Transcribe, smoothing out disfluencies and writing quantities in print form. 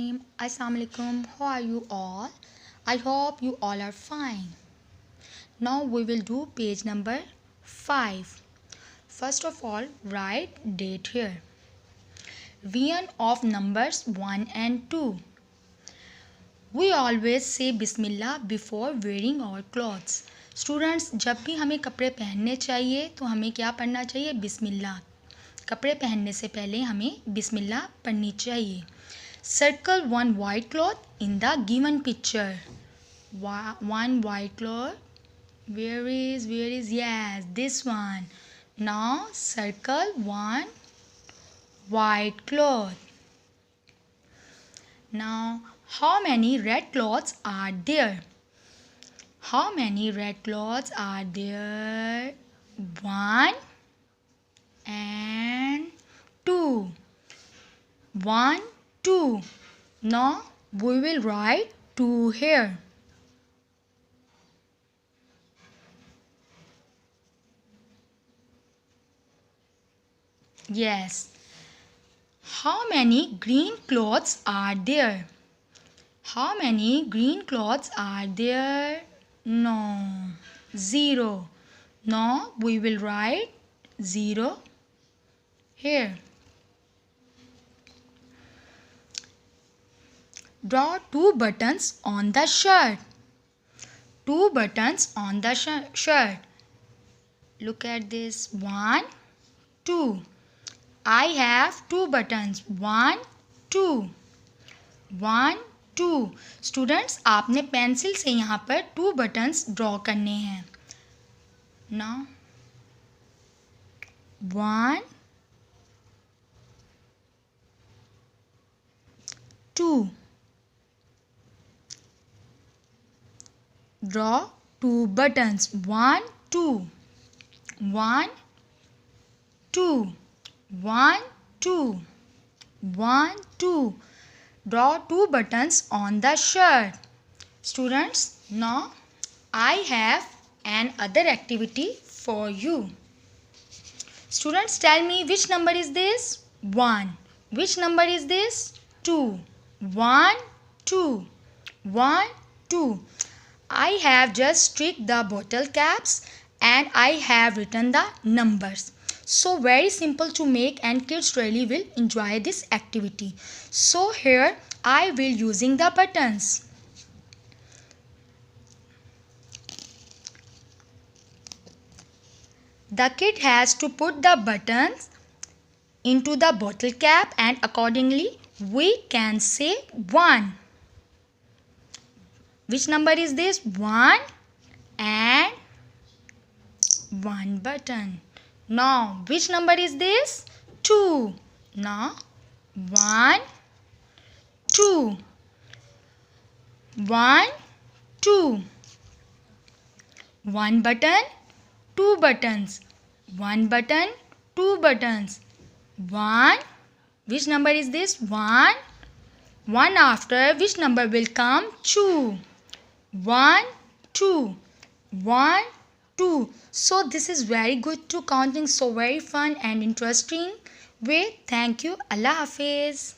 Bismillahirrahmanirrahim. Assalamu alaikum. How are you all? I hope you all are fine. Now we will do page number 5. First of all, write date here. Vian of numbers 1 and 2. We always say Bismillah before wearing our clothes. Students, जब भी हमें कपड़े पहनने चाहिए तो हमें क्या पढ़ना चाहिए? बिस्मिल्लाह. कपड़े पहनने से पहले हमें बिस्मिल्लाह पढ़नी चाहिए. Circle one white cloth in the given picture. One white cloth. Where is? Yes, this one. Now circle one white cloth. Now, how many red cloths are there? How many red cloths are there? 1 and 2. 1, 2. Now we will write 2 here. Yes. How many green cloths are there? How many green cloths are there? No. 0. Now we will write 0 here. Draw 2 buttons on the shirt. 2 buttons on the shirt. Look at this. 1, 2. I have 2 buttons. 1, 2. 1, 2. Students, आपने pencil से यहाँ पर 2 buttons draw करने हैं. Now 1, 2. Draw 2 buttons. 1, 2. 1, 2. 1, 2. 1, 2. Draw 2 buttons on the shirt. Students, now I have another activity for you. Students, tell me which number is this? 1. Which number is this? 2. 1, 2. 1, 2. I have just stripped the bottle caps and I have written the numbers. So very simple to make and kids really will enjoy this activity. So here I will using the buttons. The kid has to put the buttons into the bottle cap and accordingly we can say 1. Which number is this? 1 and 1 button. Now, which number is this? 2. Now, 1, 2. 1, 2. 1 button, 2 buttons. 1 button, 2 buttons. 1. Which number is this? 1. 1 after which number will come? 2. 1, 2. 1, 2. So this is very good to counting, so very fun and interesting way. Thank you. Allah Hafiz.